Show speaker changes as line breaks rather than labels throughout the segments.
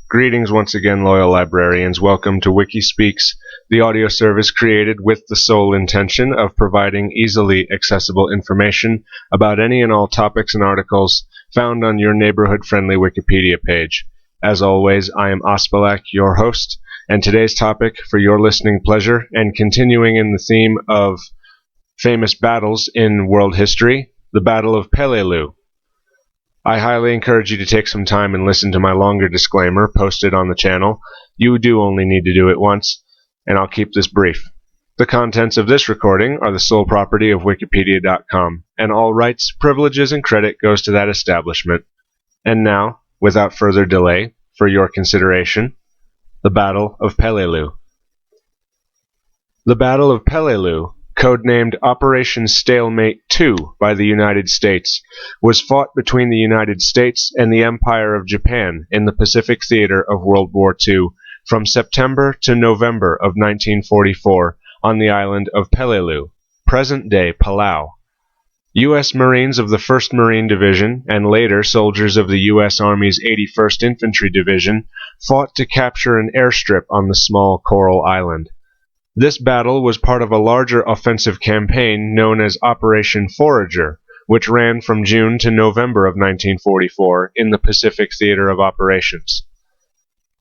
Greetings once again, loyal librarians. Welcome to WikiSpeaks, the audio service created with the sole intention of providing easily accessible information about any and all topics and articles found on your neighborhood-friendly Wikipedia page. As always, I am Ospelak, your host, and today's topic, for your listening pleasure, and continuing in the theme of famous battles in world history, the Battle of Peleliu. I highly encourage you to take some time and listen to my longer disclaimer posted on the channel. You do only need to do it once, and I'll keep this brief. The contents of this recording are the sole property of Wikipedia.com, and all rights, privileges, and credit goes to that establishment. And now, without further delay, for your consideration, the Battle of Peleliu. The Battle of Peleliu, codenamed Operation Stalemate II by the United States, was fought between the United States and the Empire of Japan in the Pacific Theater of World War II from September to November of 1944 on the island of Peleliu, present-day Palau. U.S. Marines of the 1st Marine Division and later soldiers of the U.S. Army's 81st Infantry Division fought to capture an airstrip on the small coral island. This battle was part of a larger offensive campaign known as Operation Forager, which ran from June to November of 1944 in the Pacific Theater of Operations.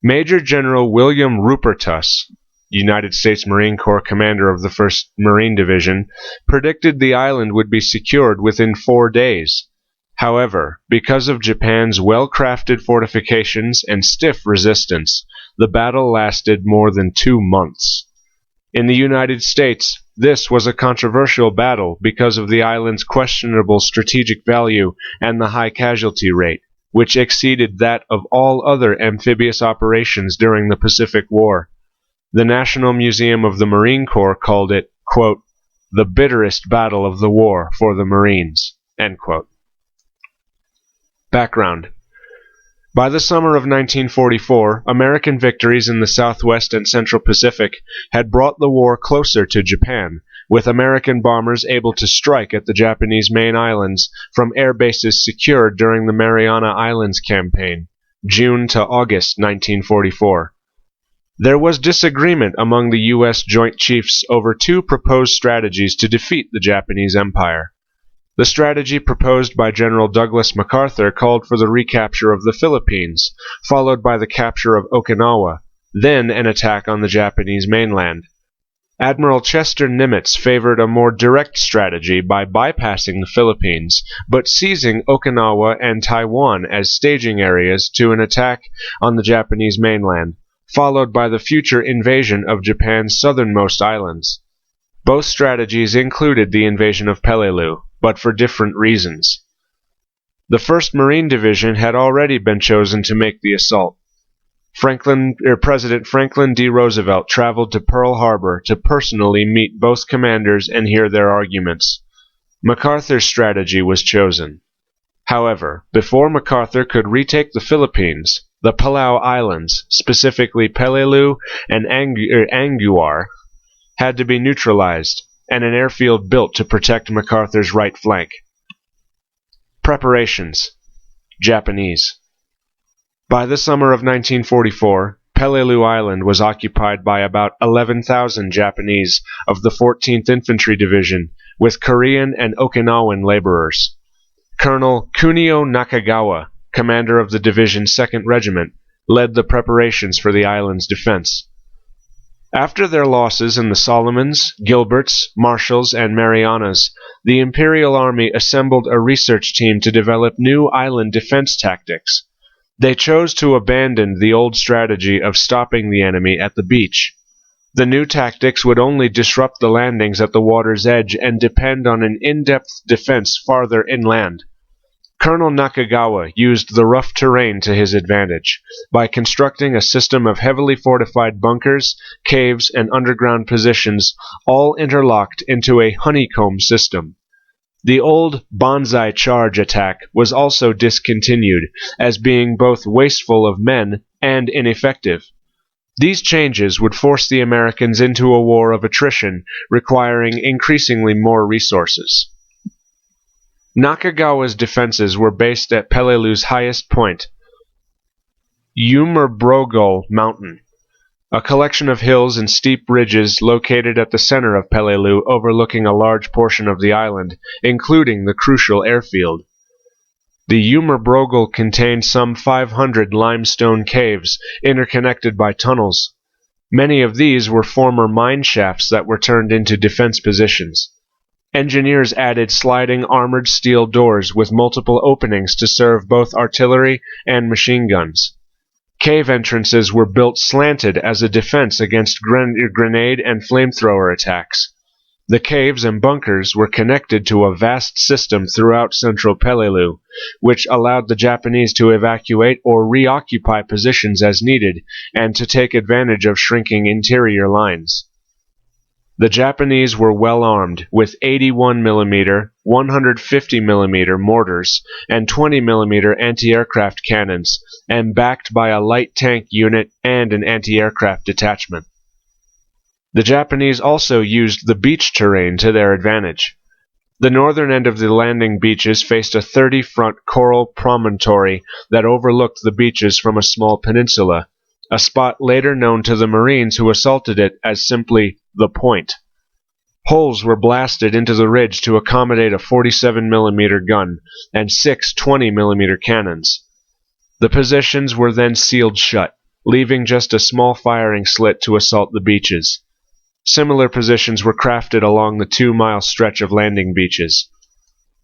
Major General William Rupertus, United States Marine Corps commander of the 1st Marine Division, predicted the island would be secured within 4 days. However, because of Japan's well-crafted fortifications and stiff resistance, the battle lasted more than 2 months. In the United States, this was a controversial battle because of the island's questionable strategic value and the high casualty rate, which exceeded that of all other amphibious operations during the Pacific War. The National Museum of the Marine Corps called it, quote, "the bitterest battle of the war for the Marines," end quote. Background. By the summer of 1944, American victories in the Southwest and Central Pacific had brought the war closer to Japan, with American bombers able to strike at the Japanese main islands from air bases secured during the Mariana Islands campaign, June to August 1944. There was disagreement among the U.S. Joint Chiefs over 2 proposed strategies to defeat the Japanese Empire. The strategy proposed by General Douglas MacArthur called for the recapture of the Philippines, followed by the capture of Okinawa, then an attack on the Japanese mainland. Admiral Chester Nimitz favored a more direct strategy by bypassing the Philippines, but seizing Okinawa and Taiwan as staging areas to an attack on the Japanese mainland, followed by the future invasion of Japan's southernmost islands. Both strategies included the invasion of Peleliu, but for different reasons. The 1st Marine Division had already been chosen to make the assault. President Franklin D. Roosevelt traveled to Pearl Harbor to personally meet both commanders and hear their arguments. MacArthur's strategy was chosen. However, before MacArthur could retake the Philippines, the Palau Islands, specifically Peleliu and Anguar, had to be neutralized, and an airfield built to protect MacArthur's right flank. Preparations. Japanese. By the summer of 1944, Peleliu Island was occupied by about 11,000 Japanese of the 14th Infantry Division, with Korean and Okinawan laborers. Colonel Kunio Nakagawa, commander of the division's 2nd Regiment, led the preparations for the island's defense. After their losses in the Solomons, Gilberts, Marshalls, and Marianas, the Imperial Army assembled a research team to develop new island defense tactics. They chose to abandon the old strategy of stopping the enemy at the beach. The new tactics would only disrupt the landings at the water's edge and depend on an in-depth defense farther inland. Colonel Nakagawa used the rough terrain to his advantage by constructing a system of heavily fortified bunkers, caves, and underground positions, all interlocked into a honeycomb system. The old banzai charge attack was also discontinued as being both wasteful of men and ineffective. These changes would force the Americans into a war of attrition, requiring increasingly more resources. Nakagawa's defenses were based at Peleliu's highest point, Yumurbrogol Mountain, a collection of hills and steep ridges located at the center of Peleliu overlooking a large portion of the island, including the crucial airfield. The Yumurbrogol contained some 500 limestone caves interconnected by tunnels. Many of these were former mine shafts that were turned into defense positions. Engineers added sliding armored steel doors with multiple openings to serve both artillery and machine guns. Cave entrances were built slanted as a defense against grenade and flamethrower attacks. The caves and bunkers were connected to a vast system throughout central Peleliu, which allowed the Japanese to evacuate or reoccupy positions as needed and to take advantage of shrinking interior lines. The Japanese were well armed with 81mm, 150mm mortars and 20mm anti-aircraft cannons, and backed by a light tank unit and an anti-aircraft detachment. The Japanese also used the beach terrain to their advantage. The northern end of the landing beaches faced a 30-front coral promontory that overlooked the beaches from a small peninsula, a spot later known to the Marines who assaulted it as simply the Point. Holes were blasted into the ridge to accommodate a 47mm gun and 6 20mm cannons. The positions were then sealed shut, leaving just a small firing slit to assault the beaches. Similar positions were crafted along the 2-mile stretch of landing beaches.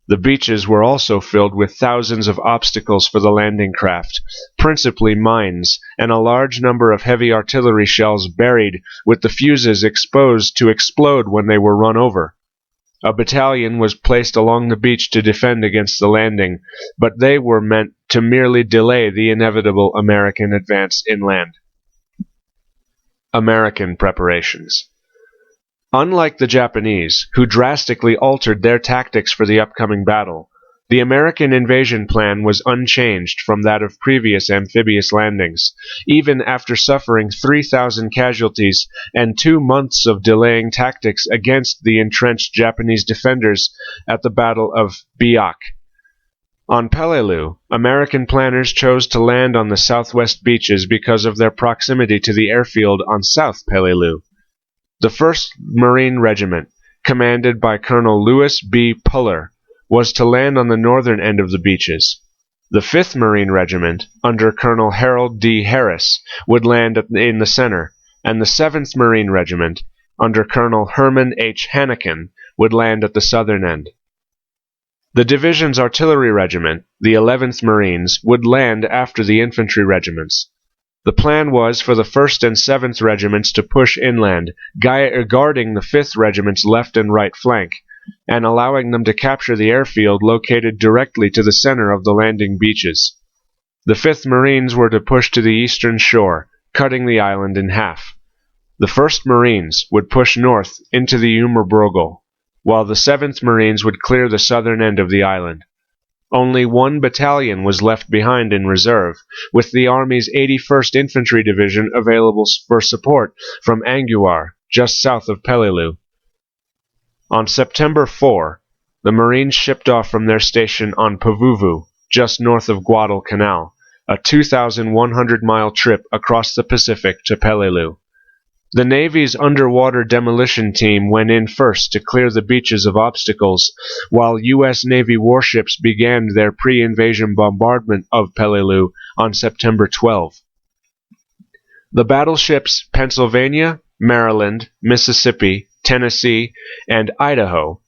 The beaches were also filled with thousands of obstacles for the landing craft, principally mines, and a large number of heavy artillery shells buried with the fuses exposed to explode when they were run over. A battalion was placed along the beach to defend against the landing, but they were meant to merely delay the inevitable American advance inland. American preparations. Unlike the Japanese, who drastically altered their tactics for the upcoming battle, the American invasion plan was unchanged from that of previous amphibious landings, even after suffering 3,000 casualties and 2 months of delaying tactics against the entrenched Japanese defenders at the Battle of Biak. On Peleliu, American planners chose to land on the southwest beaches because of their proximity to the airfield on South Peleliu. The 1st Marine Regiment, commanded by Colonel Lewis B. Puller, was to land on the northern end of the beaches. The 5th Marine Regiment, under Colonel Harold D. Harris, would land in the center, and the 7th Marine Regiment, under Colonel Herman H. Hannikin, would land at the southern end. The division's artillery regiment, the 11th Marines, would land after the infantry regiments. The plan was for the 1st and 7th Regiments to push inland, guarding the 5th Regiment's left and right flank, and allowing them to capture the airfield located directly to the center of the landing beaches. The 5th Marines were to push to the eastern shore, cutting the island in half. The 1st Marines would push north into the Yumurbrogol, while the 7th Marines would clear the southern end of the island. Only 1 battalion was left behind in reserve, with the Army's 81st Infantry Division available for support from Anguar, just south of Peleliu. On September 4, the Marines shipped off from their station on Pavuvu, just north of Guadalcanal, a 2,100-mile trip across the Pacific to Peleliu. The Navy's underwater demolition team went in first to clear the beaches of obstacles, while U.S. Navy warships began their pre-invasion bombardment of Peleliu on September 12. The battleships Pennsylvania, Maryland, Mississippi, Tennessee, and Idaho,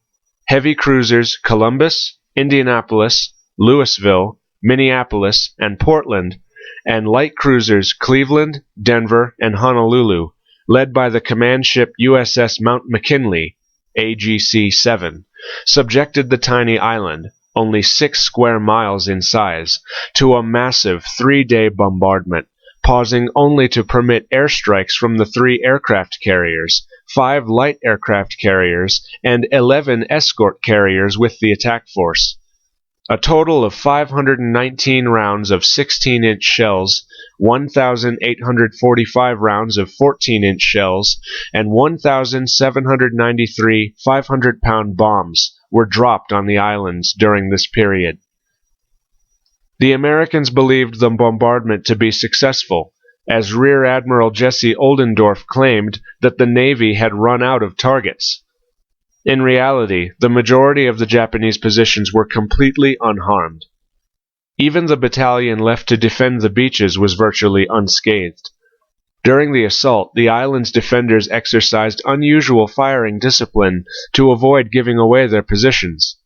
heavy cruisers Columbus, Indianapolis, Louisville, Minneapolis, and Portland, and light cruisers Cleveland, Denver, and Honolulu, led by the command ship USS Mount McKinley, AGC-7, subjected the tiny island, only 6 square miles in size, to a massive 3-day bombardment, pausing only to permit airstrikes from the 3 aircraft carriers, 5 light aircraft carriers, and 11 escort carriers with the attack force. A total of 519 rounds of 16-inch shells, 1,845 rounds of 14-inch shells, and 1,793 500-pound bombs were dropped on the islands during this period. The Americans believed the bombardment to be successful, as Rear Admiral Jesse Oldendorf claimed that the Navy had run out of targets. In reality, the majority of the Japanese positions were completely unharmed. Even the battalion left to defend the beaches was virtually unscathed. During the assault, the island's defenders exercised unusual firing discipline to avoid giving away their positions.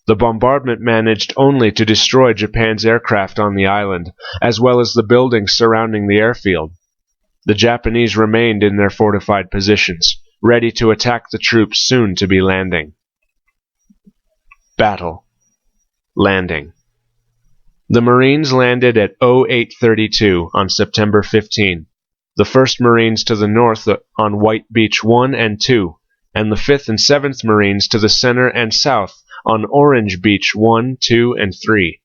The bombardment managed only to destroy Japan's aircraft on the island, as well as the buildings surrounding the airfield. The Japanese remained in their fortified positions, ready to attack the troops soon to be landing. Battle. Landing. The Marines landed at 0832 on September 15. The 1st Marines to the north on White Beach 1 and 2, and the 5th and 7th Marines to the center and south on Orange Beach 1, 2, and 3.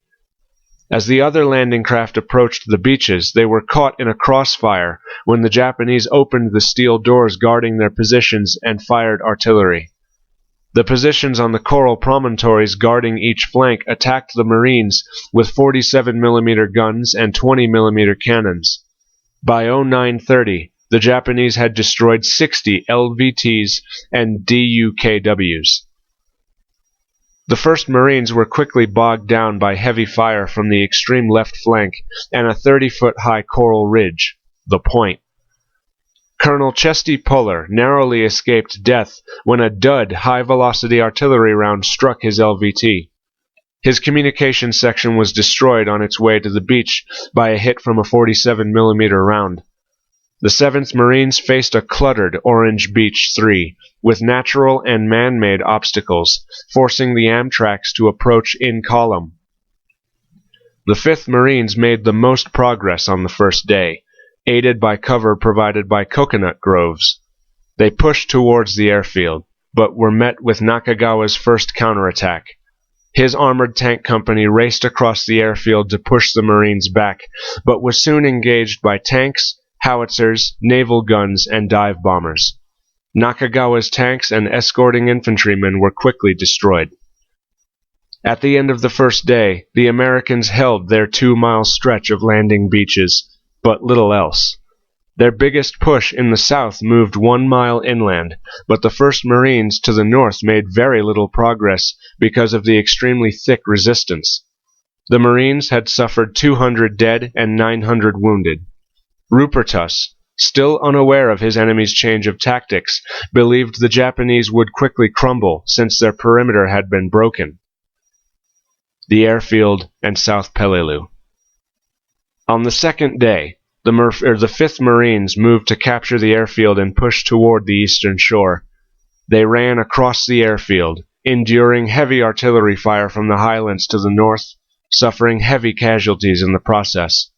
As the other landing craft approached the beaches, they were caught in a crossfire when the Japanese opened the steel doors guarding their positions and fired artillery. The positions on the coral promontories guarding each flank attacked the Marines with 47mm guns and 20mm cannons. By 0930, the Japanese had destroyed 60 LVTs and DUKWs. The 1st Marines were quickly bogged down by heavy fire from the extreme left flank and a 30-foot-high coral ridge, the point. Colonel Chesty Puller narrowly escaped death when a dud high-velocity artillery round struck his LVT. His communications section was destroyed on its way to the beach by a hit from a 47mm round. The 7th Marines faced a cluttered Orange Beach 3, with natural and man-made obstacles, forcing the Amtraks to approach in column. The 5th Marines made the most progress on the first day, aided by cover provided by coconut groves. They pushed towards the airfield, but were met with Nakagawa's first counterattack. His armored tank company raced across the airfield to push the Marines back, but was soon engaged by tanks, howitzers, naval guns, and dive bombers. Nakagawa's tanks and escorting infantrymen were quickly destroyed. At the end of the first day, the Americans held their 2-mile stretch of landing beaches, but little else. Their biggest push in the south moved 1 mile inland, but the 1st Marines to the north made very little progress because of the extremely thick resistance. The Marines had suffered 200 dead and 900 wounded. Rupertus, still unaware of his enemy's change of tactics, believed the Japanese would quickly crumble since their perimeter had been broken. The airfield and South Peleliu. On the second day, the 5th Marines moved to capture the airfield and push toward the eastern shore. They ran across the airfield, enduring heavy artillery fire from the highlands to the north, suffering heavy casualties in the process.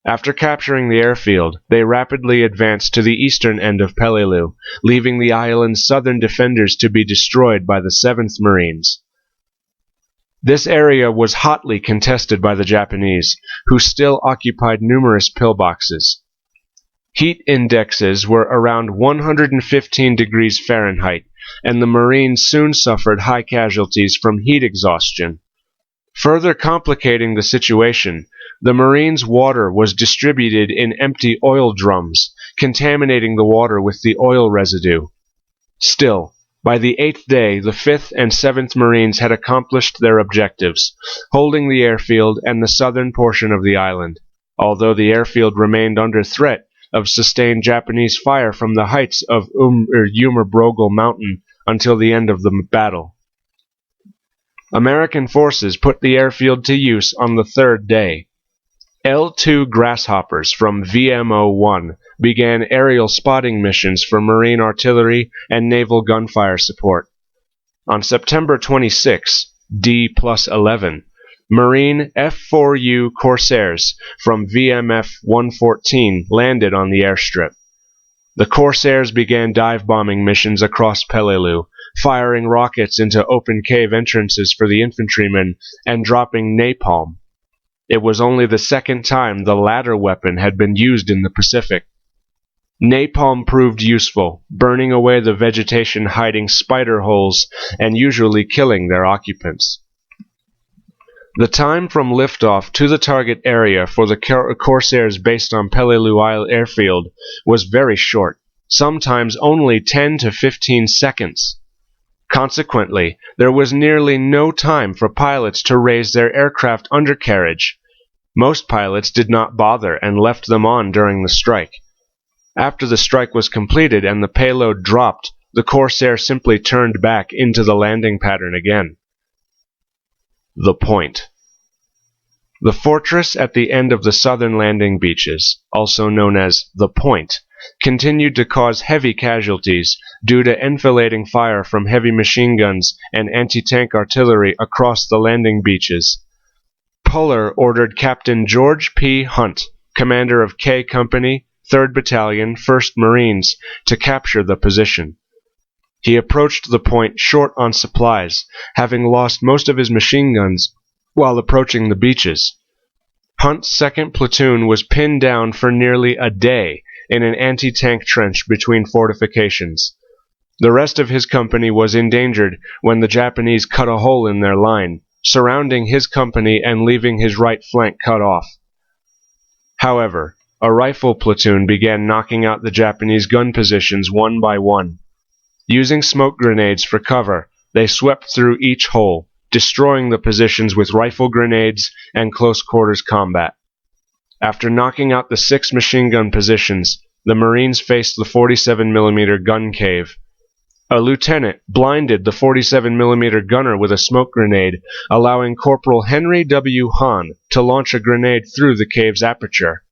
After capturing the airfield, they rapidly advanced to the eastern end of Peleliu, leaving the island's southern defenders to be destroyed by the 7th Marines. This area was hotly contested by the Japanese, who still occupied numerous pillboxes. Heat indexes were around 115 degrees Fahrenheit, and the Marines soon suffered high casualties from heat exhaustion. Further complicating the situation, the Marines' water was distributed in empty oil drums, contaminating the water with the oil residue. Still, by the 8th day, the 5th and 7th Marines had accomplished their objectives, holding the airfield and the southern portion of the island, although the airfield remained under threat of sustained Japanese fire from the heights of Umerbrogel Mountain until the end of the battle. American forces put the airfield to use on the 3rd day. L-2 Grasshoppers from VMO-1 began aerial spotting missions for Marine artillery and naval gunfire support. On September 26, D+11, Marine F-4U Corsairs from VMF-114 landed on the airstrip. The Corsairs began dive bombing missions across Peleliu, firing rockets into open cave entrances for the infantrymen and dropping napalm. It was only the second time the latter weapon had been used in the Pacific. Napalm proved useful, burning away the vegetation hiding spider holes and usually killing their occupants. The time from liftoff to the target area for the Corsairs based on Peleliu airfield was very short, sometimes only 10 to 15 seconds. Consequently, there was nearly no time for pilots to raise their aircraft undercarriage. Most pilots did not bother and left them on during the strike. After the strike was completed and the payload dropped, the Corsair simply turned back into the landing pattern again. The point. The fortress at the end of the southern landing beaches, also known as the Point, continued to cause heavy casualties due to enfilading fire from heavy machine guns and anti-tank artillery across the landing beaches. Puller ordered Captain George P. Hunt, commander of K Company, 3rd Battalion, 1st Marines, to capture the position. He approached the point short on supplies, having lost most of his machine guns while approaching the beaches. Hunt's 2nd Platoon was pinned down for nearly a day in an anti-tank trench between fortifications. The rest of his company was endangered when the Japanese cut a hole in their line, surrounding his company and leaving his right flank cut off. However, a rifle platoon began knocking out the Japanese gun positions one by one. Using smoke grenades for cover, they swept through each hole, destroying the positions with rifle grenades and close-quarters combat. After knocking out the 6 machine gun positions, the Marines faced the 47mm gun cave. A lieutenant blinded the 47mm gunner with a smoke grenade, allowing Corporal Henry W. Hahn to launch a grenade through the cave's aperture.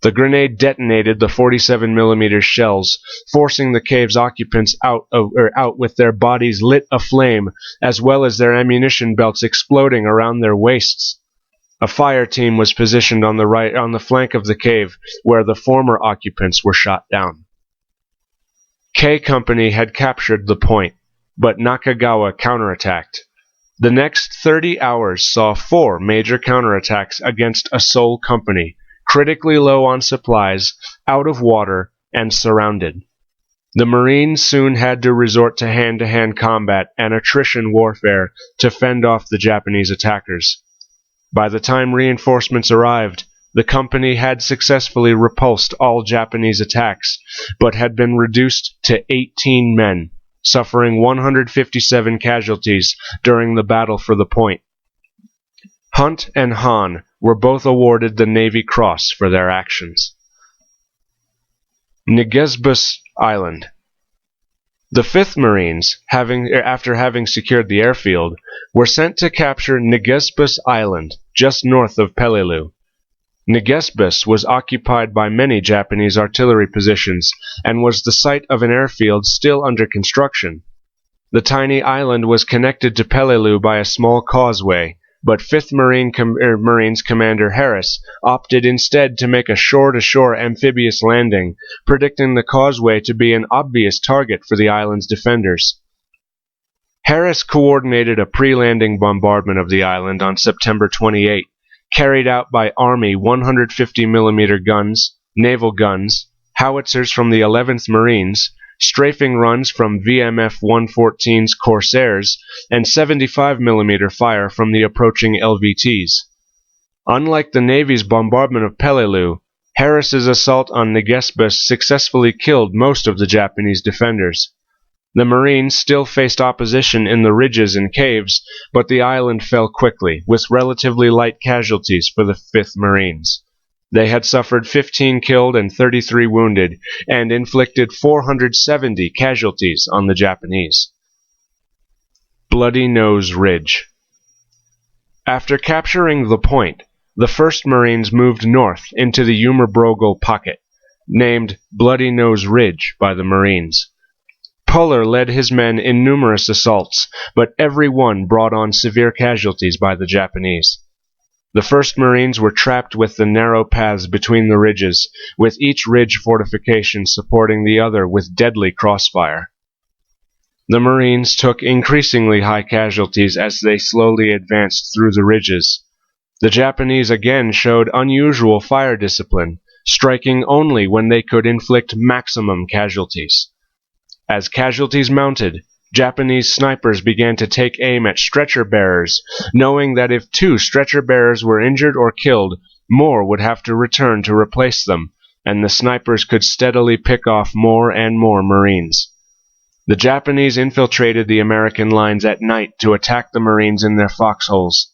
The grenade detonated the 47mm shells, forcing the cave's occupants out with their bodies lit aflame, as well as their ammunition belts exploding around their waists. A fire team was positioned on the flank of the cave, where the former occupants were shot down. K Company had captured the point, but Nakagawa counterattacked. The next 30 hours saw 4 major counterattacks against a sole company, critically low on supplies, out of water, and surrounded. The Marines soon had to resort to hand-to-hand combat and attrition warfare to fend off the Japanese attackers. By the time reinforcements arrived, the company had successfully repulsed all Japanese attacks, but had been reduced to 18 men, suffering 157 casualties during the battle for the point. Hunt and Hahn were both awarded the Navy Cross for their actions. Ngesbus Island. The 5th Marines, after having secured the airfield, were sent to capture Ngesbus Island, just north of Peleliu. Ngesbus was occupied by many Japanese artillery positions and was the site of an airfield still under construction. The tiny island was connected to Peleliu by a small causeway, but 5th Marines Commander Harris opted instead to make a shore-to-shore amphibious landing, predicting the causeway to be an obvious target for the island's defenders. Harris coordinated a pre-landing bombardment of the island on September 28, carried out by Army 150mm guns, naval guns, howitzers from the 11th Marines, strafing runs from VMF 114's Corsairs, and 75mm fire from the approaching LVTs. Unlike the Navy's bombardment of Peleliu, Harris's assault on Ngesbus successfully killed most of the Japanese defenders. The Marines still faced opposition in the ridges and caves, but the island fell quickly, with relatively light casualties for the 5th Marines. They had suffered 15 killed and 33 wounded, and inflicted 470 casualties on the Japanese. Bloody Nose Ridge. After capturing the point, the 1st Marines moved north into the Umerbrogel pocket, named Bloody Nose Ridge by the Marines. Puller led his men in numerous assaults, but every one brought on severe casualties by the Japanese. The 1st Marines were trapped with the narrow paths between the ridges, with each ridge fortification supporting the other with deadly crossfire. The Marines took increasingly high casualties as they slowly advanced through the ridges. The Japanese again showed unusual fire discipline, striking only when they could inflict maximum casualties. As casualties mounted, Japanese snipers began to take aim at stretcher bearers, knowing that if 2 stretcher bearers were injured or killed, more would have to return to replace them, and the snipers could steadily pick off more and more Marines. The Japanese infiltrated the American lines at night to attack the Marines in their foxholes.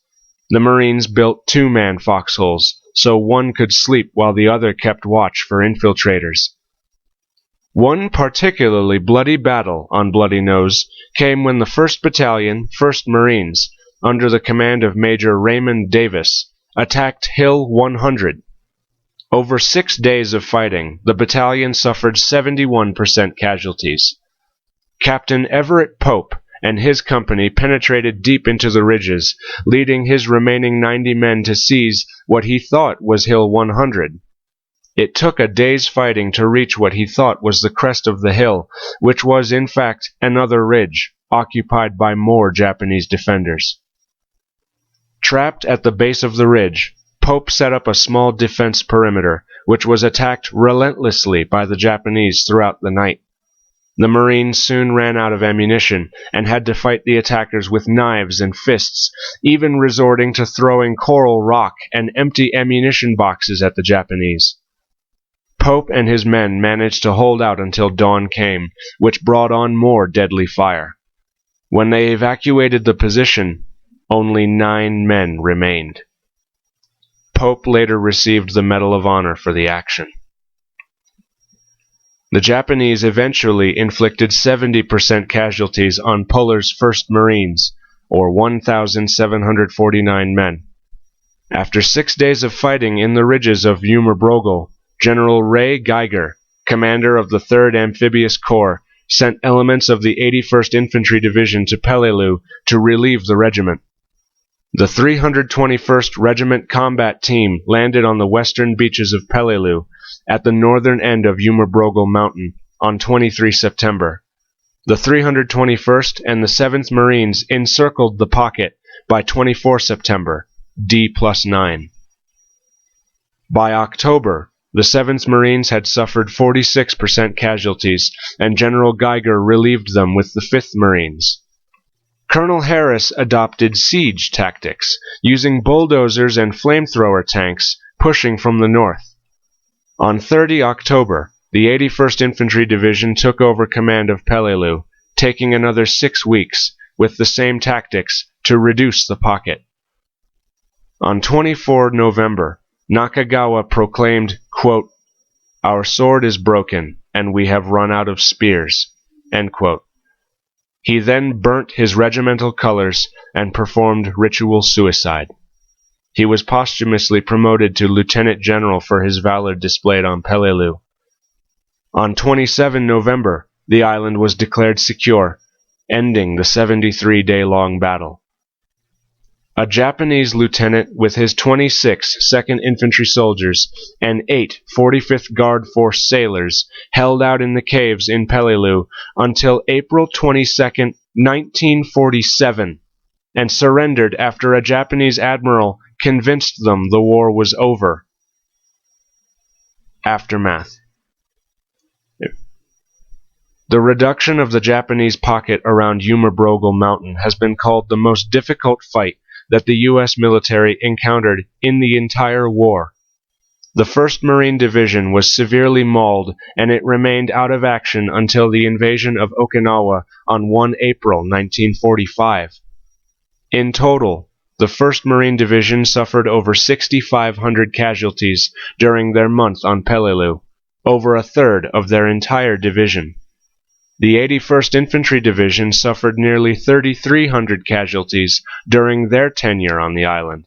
The Marines built 2-man foxholes, so one could sleep while the other kept watch for infiltrators. One particularly bloody battle on Bloody Nose came when the 1st Battalion, 1st Marines, under the command of Major Raymond Davis, attacked Hill 100. Over 6 days of fighting, the battalion suffered 71% casualties. Captain Everett Pope and his company penetrated deep into the ridges, leading his remaining 90 men to seize what he thought was Hill 100. It took a day's fighting to reach what he thought was the crest of the hill, which was in fact another ridge, occupied by more Japanese defenders. Trapped at the base of the ridge, Pope set up a small defense perimeter, which was attacked relentlessly by the Japanese throughout the night. The Marines soon ran out of ammunition and had to fight the attackers with knives and fists, even resorting to throwing coral rock and empty ammunition boxes at the Japanese. Pope and his men managed to hold out until dawn came, which brought on more deadly fire. When they evacuated the position, only 9 men remained. Pope later received the Medal of Honor for the action. The Japanese eventually inflicted 70% casualties on Puller's 1st Marines, or 1,749 men. After 6 days of fighting in the ridges of Umerbrogel, General Ray Geiger, commander of the 3rd Amphibious Corps, sent elements of the 81st Infantry Division to Peleliu to relieve the regiment. The 321st Regiment Combat Team landed on the western beaches of Peleliu, at the northern end of Umerbrogel Mountain, on 23 September. The 321st and the 7th Marines encircled the pocket by 24 September, D+9. By October, the 7th Marines had suffered 46% casualties, and General Geiger relieved them with the 5th Marines. Colonel Harris adopted siege tactics, using bulldozers and flamethrower tanks pushing from the north. On 30 October, the 81st Infantry Division took over command of Peleliu, taking another 6 weeks, with the same tactics, to reduce the pocket. On 24 November, Nakagawa proclaimed, quote, "Our sword is broken, and we have run out of spears." End quote. He then burnt his regimental colors and performed ritual suicide. He was posthumously promoted to lieutenant general for his valor displayed on Peleliu. On 27 November, the island was declared secure, ending the 73-day-long battle. A Japanese lieutenant with his 26 2nd Infantry soldiers and 8 45th Guard Force sailors held out in the caves in Peleliu until April 22, 1947, and surrendered after a Japanese admiral convinced them the war was over. Aftermath. The reduction of the Japanese pocket around Umerbrogel Mountain has been called the most difficult fight that the U.S. military encountered in the entire war. The 1st Marine Division was severely mauled, and it remained out of action until the invasion of Okinawa on 1 April 1945. In total, the 1st Marine Division suffered over 6,500 casualties during their month on Peleliu, over a third of their entire division. The 81st Infantry Division suffered nearly 3,300 casualties during their tenure on the island.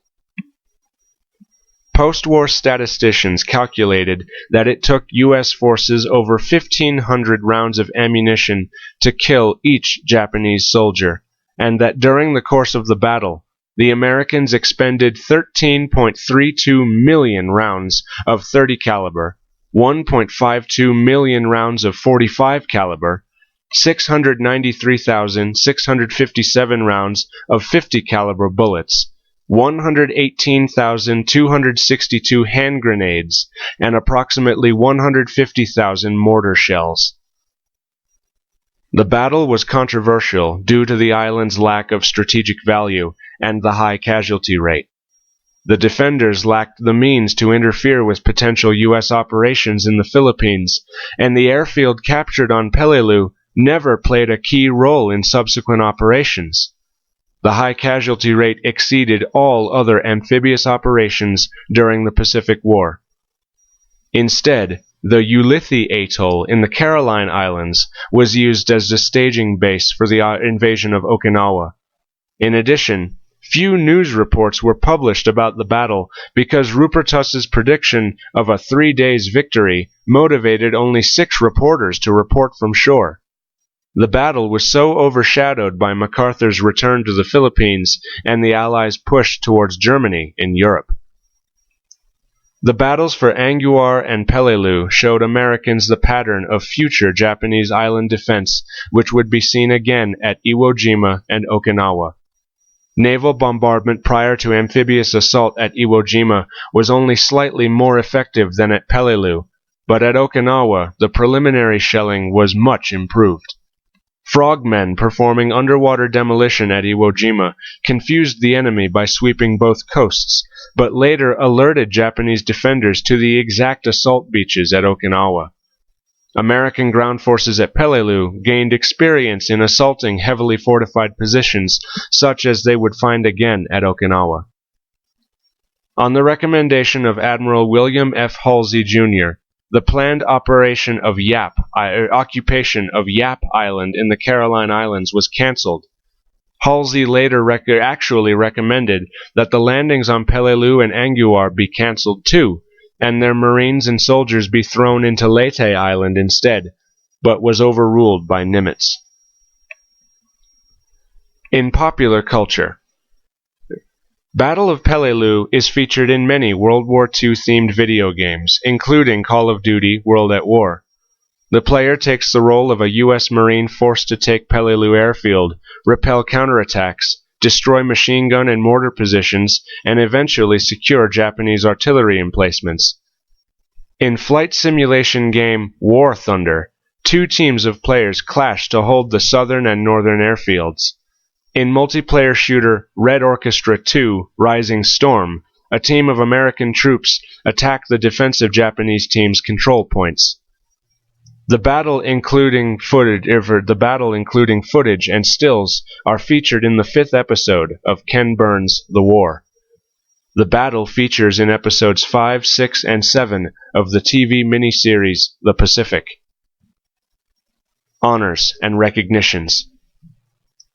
Post-war statisticians calculated that it took U.S. forces over 1,500 rounds of ammunition to kill each Japanese soldier, and that during the course of the battle, the Americans expended 13.32 million rounds of 30 caliber, 1.52 million rounds of 45 caliber, 693,657 rounds of 50 caliber bullets, 118,262 hand grenades, and approximately 150,000 mortar shells. The battle was controversial due to the island's lack of strategic value and the high casualty rate. The defenders lacked the means to interfere with potential U.S. operations in the Philippines, and the airfield captured on Peleliu never played a key role in subsequent operations. The high casualty rate exceeded all other amphibious operations during the Pacific War. Instead, the Ulithi Atoll in the Caroline Islands was used as the staging base for the invasion of Okinawa. In addition, few news reports were published about the battle because Rupertus's prediction of a 3 days victory motivated only 6 reporters to report from shore. The battle was so overshadowed by MacArthur's return to the Philippines and the Allies' push towards Germany in Europe. The battles for Anguar and Peleliu showed Americans the pattern of future Japanese island defense, which would be seen again at Iwo Jima and Okinawa. Naval bombardment prior to amphibious assault at Iwo Jima was only slightly more effective than at Peleliu, but at Okinawa the preliminary shelling was much improved. Frogmen performing underwater demolition at Iwo Jima confused the enemy by sweeping both coasts, but later alerted Japanese defenders to the exact assault beaches at Okinawa. American ground forces at Peleliu gained experience in assaulting heavily fortified positions, such as they would find again at Okinawa. On the recommendation of Admiral William F. Halsey, Jr., the planned occupation of Yap Island in the Caroline Islands was cancelled. Halsey later actually recommended that the landings on Peleliu and Anguar be cancelled too, and their Marines and soldiers be thrown into Leyte Island instead, but was overruled by Nimitz. In popular culture, Battle of Peleliu is featured in many World War II themed video games, including Call of Duty: World at War. The player takes the role of a U.S. Marine forced to take Peleliu airfield, repel counterattacks, destroy machine gun and mortar positions, and eventually secure Japanese artillery emplacements. In flight simulation game War Thunder, 2 teams of players clash to hold the southern and northern airfields. In multiplayer shooter Red Orchestra 2 Rising Storm, a team of American troops attack the defensive Japanese team's control points. The battle including footage and stills are featured in the 5th episode of Ken Burns' The War. The battle features in episodes 5, 6, and 7 of the TV miniseries The Pacific. Honors and recognitions.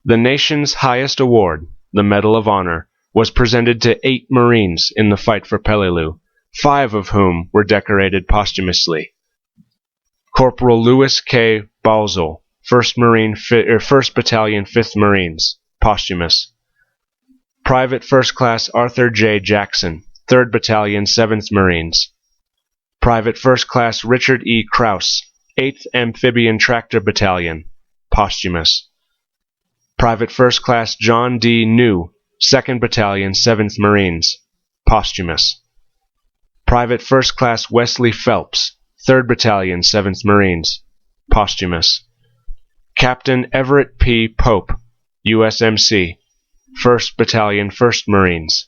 The nation's highest award, the Medal of Honor, was presented to 8 Marines in the fight for Peleliu, 5 of whom were decorated posthumously. Corporal Louis K. Bausel, 1st Battalion, 5th Marines, posthumous. Private First Class Arthur J. Jackson, 3rd Battalion, 7th Marines. Private First Class Richard E. Krause, 8th Amphibian Tractor Battalion, posthumous. Private First Class John D. New, 2nd Battalion, 7th Marines, posthumous. Private First Class Wesley Phelps, 3rd Battalion, 7th Marines, posthumous. Captain Everett P. Pope, USMC, 1st Battalion, 1st Marines.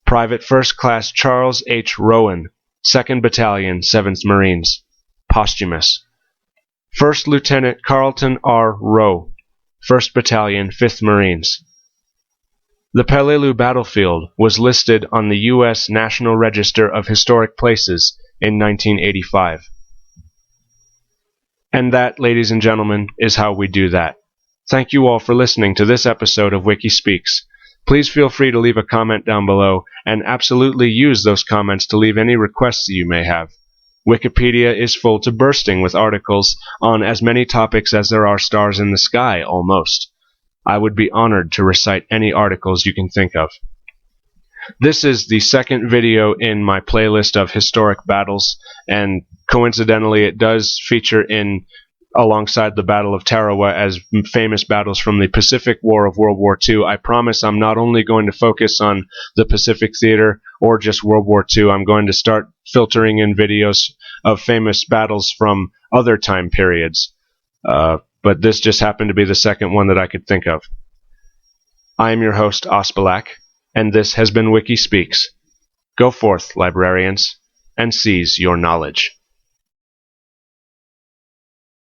Private First Class Charles H. Rowan, 2nd Battalion, 7th Marines, posthumous. First Lieutenant Carlton R. Rowe, 1st Battalion, 5th Marines. The Peleliu battlefield was listed on the U.S. National Register of Historic Places in 1985. And that, ladies and gentlemen, is how we do that. Thank you all for listening to this episode of WikiSpeaks. Please feel free to leave a comment down below, and absolutely use those comments to leave any requests that you may have. Wikipedia is full to bursting with articles on as many topics as there are stars in the sky, almost. I would be honored to recite any articles you can think of. This is the 2nd video in my playlist of historic battles, and coincidentally it does feature alongside the Battle of Tarawa as famous battles from the Pacific War of World War II. I promise I'm not only going to focus on the Pacific Theater or just World War II. I'm going to start filtering in videos of famous battles from other time periods. but this just happened to be the second one that I could think of. I am your host, Ospelak, and this has been WikiSpeaks. Go forth, librarians, and seize your knowledge.